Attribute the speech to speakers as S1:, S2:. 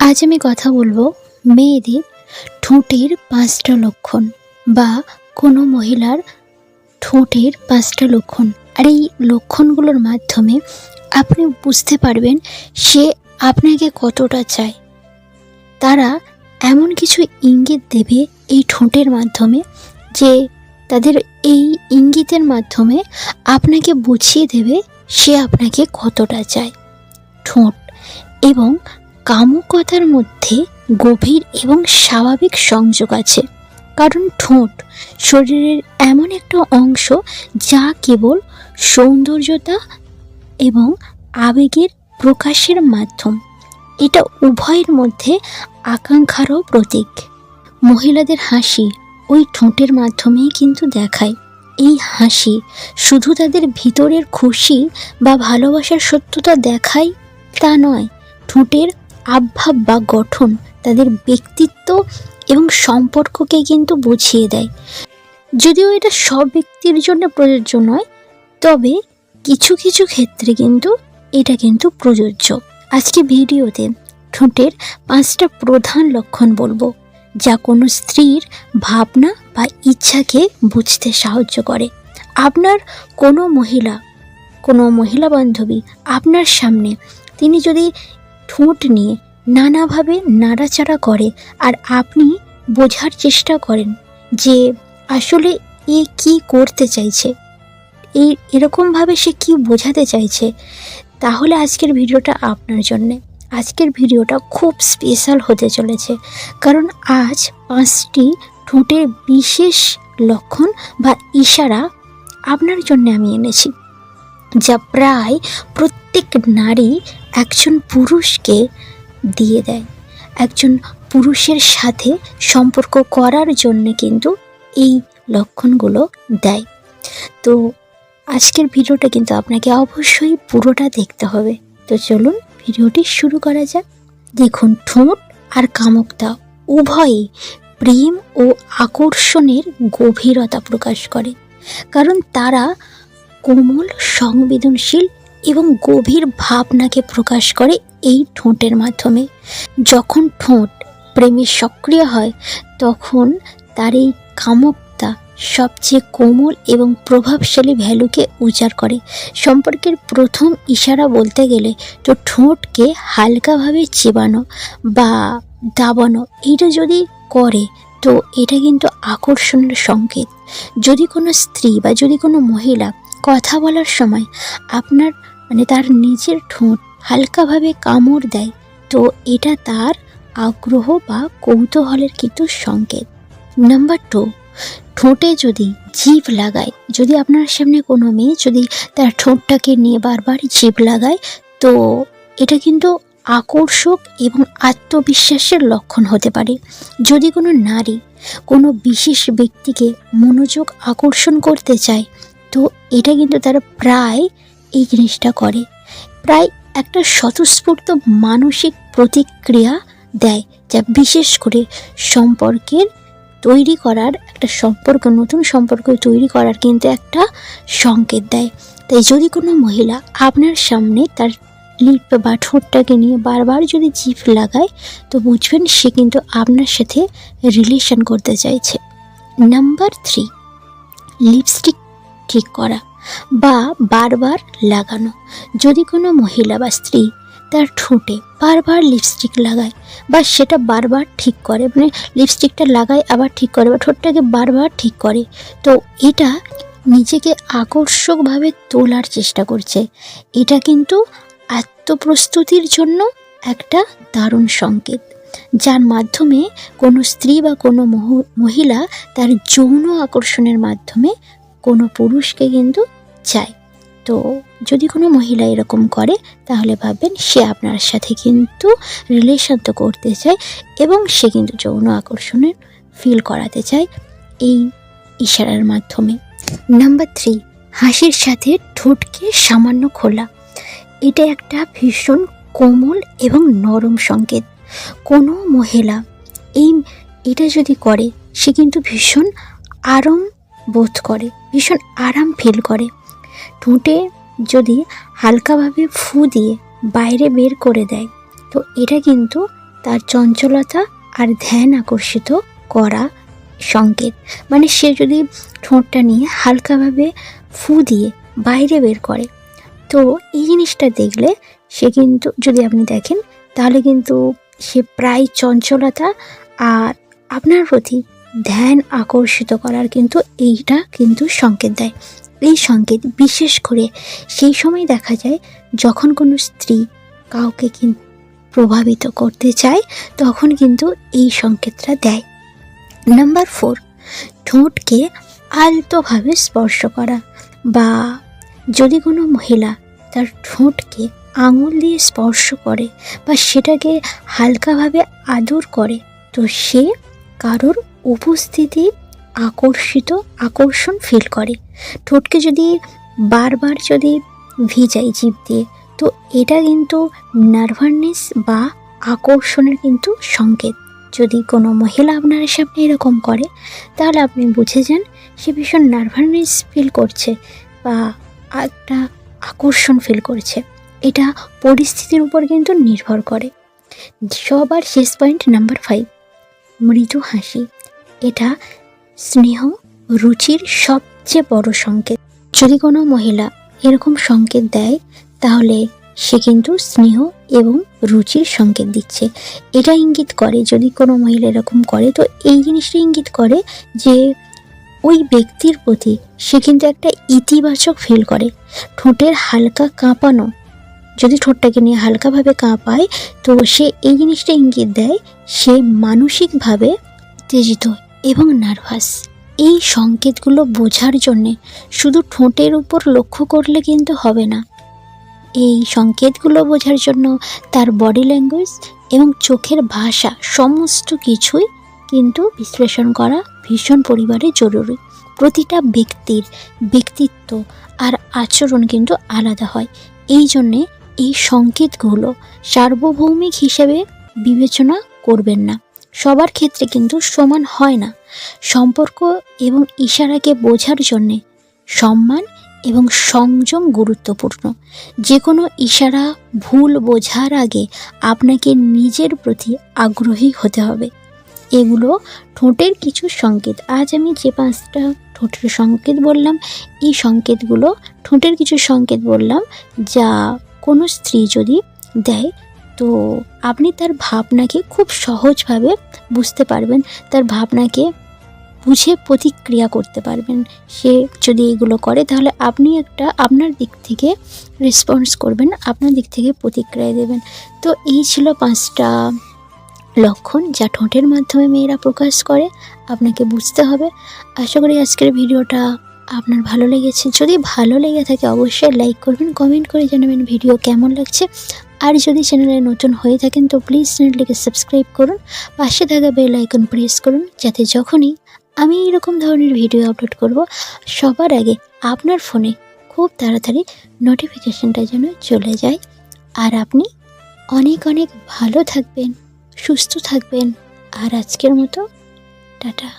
S1: আজ আমি কথা বলবো মেয়েদের ঠোঁটের 5টা লক্ষণ বা কোনো মহিলার ঠোঁটের 5টা লক্ষণ। আর এই লক্ষণগুলোর মাধ্যমে আপনি বুঝতে পারবেন সে আপনাকে কতটা চায়। তারা এমন কিছু ইঙ্গিত দেবে এই ঠোঁটের মাধ্যমে যে তাদের এই ইঙ্গিতের মাধ্যমে আপনাকে বুঝিয়ে দেবে সে আপনাকে কতটা চায়। ঠোঁট এবং কামুকতার মধ্যে গভীর এবং স্বাভাবিক সংযোগ আছে, কারণ ঠোঁট শরীরের এমন একটা অংশ যা কেবল সৌন্দর্যতা এবং আবেগের প্রকাশের মাধ্যম। এটা উভয়ের মধ্যে আকাঙ্ক্ষারও প্রতীক। মহিলাদের হাসি ওই ঠোঁটের মাধ্যমেই কিন্তু দেখায়। এই হাসি শুধু তাদের ভিতরের খুশি বা ভালোবাসার সত্যতা দেখায় তা নয়, ঠোঁটের আবভাব বা গঠন তাদের ব্যক্তিত্ব এবং সম্পর্ককে কিন্তু বুঝিয়ে দেয়। যদিও এটা সব ব্যক্তির জন্য প্রযোজ্য নয়, তবে কিছু কিছু ক্ষেত্রে কিন্তু এটা কিন্তু প্রযোজ্য। আজকে ভিডিওতে ঠোঁটের 5টা প্রধান লক্ষণ বলবো, যা কোনো স্ত্রীর ভাবনা বা ইচ্ছাকে বুঝতে সাহায্য করে। আপনার কোনো মহিলা বান্ধবী আপনার সামনে তিনি যদি ঠোঁট নিয়ে নানাভাবে নাড়াচাড়া করে আর আপনি বোঝার চেষ্টা করেন যে আসলে এ কি করতে চাইছে, এরকমভাবে সে কি বোঝাতে চাইছে, তাহলে আজকের ভিডিওটা আপনার জন্যে। আজকের ভিডিওটা খুব স্পেশাল হতে চলেছে, কারণ আজ 5টি ঠোঁটের বিশেষ লক্ষণ বা ইশারা আপনার জন্য আমি এনেছি, যা প্রায় প্রত্যেক নারী একজন পুরুষকে দিয়ে দেয়, একজন পুরুষের সাথে সম্পর্ক করার জন্য কিন্তু এই লক্ষণগুলো দেয়। তো আজকের ভিডিওটা কিন্তু আপনাকে অবশ্যই পুরোটা দেখতে হবে। তো চলুন ভিডিওটি শুরু করা যাক। দেখুন, ঠোঁট আর কামুকতা উভয়ই প্রেম ও আকর্ষণের গভীরতা প্রকাশ করে, কারণ তারা কোমল, সংবেদনশীল এবং গভীর ভাবনাকে প্রকাশ করে এই ঠোঁটের মাধ্যমে। যখন ঠোঁট প্রেমে সক্রিয় হয় তখন তার এই কামুকতা সবচেয়ে কোমল এবং প্রভাবশালী ভ্যালুকে উজাড় করে। সম্পর্কের প্রথম ইশারা বলতে গেলে তো ঠোঁটকে হালকাভাবে চেবানো বা দাবানো, এটা যদি করে তো এটা কিন্তু আকর্ষণের সংকেত। যদি কোনো স্ত্রী বা যদি কোনো মহিলা কথা বলার সময় আপনার তার নিজের ঠোঁট হালকাভাবে কামড় দেয়, তো এটা তার আগ্রহ বা কৌতূহলের কিন্তু সংকেত। নাম্বার 2, ঠোঁটে যদি জিভ লাগায়। যদি আপনার সামনে কোনো মেয়ে যদি তার ঠোঁটটাকে নিয়ে বারবার জিভ লাগায়, তো এটা কিন্তু আকর্ষক এবং আত্মবিশ্বাসের লক্ষণ হতে পারে। যদি কোনো নারী কোনো বিশেষ ব্যক্তিকে মনোযোগ আকর্ষণ করতে চায়, তো এটা কিন্তু তারা প্রায় এই জিনিসটা করে, প্রায় একটা স্বতঃস্ফূর্ত মানসিক প্রতিক্রিয়া দেয়, যা বিশেষ করে সম্পর্কের তৈরি করার নতুন সম্পর্ক তৈরি করার কিন্তু একটা সংকেত দেয়। তাই যদি কোনো মহিলা আপনার সামনে তার লিপ বা ঠোঁটটাকে নিয়ে বারবার যদি জিভ লাগায়, তো বুঝবেন সে কিন্তু আপনার সাথে রিলেশন করতে চাইছে। নাম্বার 3, লিপস্টিক ঠিক করা বা বারবার লাগানো। যদি কোনো মহিলা বা স্ত্রী তার ঠোঁটে বারবার লিপস্টিক লাগায় বা সেটা বারবার ঠিক করে, লিপস্টিকটা লাগায় আবার ঠিক করে বা ঠোঁটটাকে বারবার ঠিক করে, তো এটা নিজেকে আকর্ষকভাবে তোলার চেষ্টা করছে। এটা কিন্তু আত্মপ্রস্তুতির জন্য একটা দারুণ সংকেত, যার মাধ্যমে কোনো স্ত্রী বা কোনো মহিলা তার যৌন আকর্ষণের মাধ্যমে কোনো পুরুষকে কিন্তু চায়। তো যদি কোনো মহিলা এরকম করে, তাহলে ভাববেন সে আপনার সাথে কিন্তু রিলেশন তো করতে চায় এবং সে কিন্তু যৌন আকর্ষণের ফিল করাতে চায় এই ইশারার মাধ্যমে। নাম্বার 3, হাসির সাথে ঠোঁটকে সামান্য খোলা। এটা একটা ভীষণ কোমল এবং নরম সংকেত। কোনো মহিলা এটা যদি করে, সে কিন্তু ভীষণ আরাম বোধ করে, ভীষণ আরাম ফিল করে। ঠোঁটে যদি হালকাভাবে ফু দিয়ে বাইরে বের করে দেয়, তো এটা কিন্তু তার চঞ্চলতা আর ধ্যান আকর্ষিত করা সংকেত। মানে সে যদি ঠোঁটটা নিয়ে হালকাভাবে ফু দিয়ে বাইরে বের করে, তো এই জিনিসটা দেখলে সে কিন্তু, যদি আপনি দেখেন, তাহলে কিন্তু সে প্রায় চঞ্চলতা আর আপনার প্রতি ধ্যান আকর্ষিত করার কিন্তু এইটা কিন্তু সংকেত দেয়। এই সংকেত বিশেষ করে সেই সময় দেখা যায় যখন কোনো স্ত্রী কাউকে কিন্তু প্রভাবিত করতে চায়, তখন কিন্তু এই সংকেতটা দেয়। নাম্বার 4, ঠোঁটকে আলতোভাবে স্পর্শ করা, বা যদি কোনো মহিলা তার ঠোঁটকে আঙুল দিয়ে স্পর্শ করে বা সেটাকে হালকাভাবে আদর করে, তো সে কারোর উপস্থিতি আকর্ষণ ফিল করে। ঠোঁটকে যদি বারবার যদি ভিজাই জিভ দিয়ে, তো এটা কিন্তু নার্ভাসনেস বা আকর্ষণের কিন্তু সংকেত। যদি কোনো মহিলা আপনার সামনে এরকম করে, তাহলে আপনি বুঝে যান সে ভীষণ নার্ভাসনেস ফিল করছে বা একটা আকর্ষণ ফিল করছে। এটা পরিস্থিতির উপর কিন্তু নির্ভর করে। সবার শেষ পয়েন্ট নাম্বার 5, মৃদু হাসি। এটা স্নেহ রুচির সবচেয়ে বড় সংকেত। যদি কোনো মহিলা এরকম সংকেত দেয়, তাহলে সে কিন্তু স্নেহ এবং রুচির সংকেত দিচ্ছে। এটা ইঙ্গিত করে, যদি কোনো মহিলা এরকম করে, তো এই জিনিসটা ইঙ্গিত করে যে ওই ব্যক্তির প্রতি সে কিন্তু একটা ইতিবাচক ফিল করে। ঠোঁটের হালকা কাঁপানো, যদি ঠোঁটটাকে নিয়ে হালকাভাবে কাঁপায়, তো সে এই জিনিসটা ইঙ্গিত দেয় সে মানসিকভাবে উত্তেজিত এবং নার্ভাস। এই সংকেতগুলো বোঝার জন্যে শুধু ঠোঁটের উপর লক্ষ্য করলে কিন্তু হবে না। এই সংকেতগুলো বোঝার জন্য তার বডি ল্যাঙ্গুয়েজ এবং চোখের ভাষা সমস্ত কিছুই কিন্তু বিশ্লেষণ করা ভীষণ পরিমাণে জরুরি। প্রতিটা ব্যক্তির ব্যক্তিত্ব আর আচরণ কিন্তু আলাদা হয়, এই জন্যে এই সংকেতগুলো সার্বভৌমিক হিসেবে বিবেচনা করবেন না। সবার ক্ষেত্রে কিন্তু সমান হয় না। সম্পর্ক এবং ইশারাকে বোঝার জন্যে সম্মান এবং সংযম গুরুত্বপূর্ণ। যে কোনো ইশারা ভুল বোঝার আগে আপনাকে নিজের প্রতি আগ্রহী হতে হবে। এগুলো ঠোঁটের কিছু সংকেত। আজ আমি যে 5টা ঠোঁটের সংকেত বললাম, এই সংকেতগুলো ঠোঁটের কিছু সংকেত বললাম, যা কোনো স্ত্রী যদি দেয়, তো আপনি তার ভাবনাকে খুব সহজভাবে বুঝতে পারবেন, তার ভাবনাকে বুঝে প্রতিক্রিয়া করতে পারবেন। সে যদি এগুলো করে, তাহলে আপনি একটা আপনার দিক থেকে রেসপন্স করবেন, আপনার দিক থেকে প্রতিক্রিয়া দেবেন। তো এই ছিল 5টা লক্ষণ যা ঠোঁটের মাধ্যমে মেয়েরা প্রকাশ করে। আপনাকে বুঝতে হবে। আশা করি আজকের ভিডিওটা আপনার ভালো লেগেছে। যদি ভালো লেগে থাকে অবশ্যই লাইক করবেন, কমেন্ট করে জানাবেন ভিডিও কেমন লাগছে। আর যদি চ্যানেলে নতুন হয়ে থাকেন, তো প্লিজ চ্যানেলটিকে সাবস্ক্রাইব করুন, পাশে থাকা বেল আইকন প্রেস করুন, যাতে যখনই আমি এরকম ধরনের ভিডিও আপলোড করব, সবার আগে আপনার ফোনে খুব তাড়াতাড়ি নোটিফিকেশানটা যেন চলে যায়। আর আপনি অনেক অনেক ভালো থাকবেন, সুস্থ থাকবেন। আর আজকের মতো টাটা।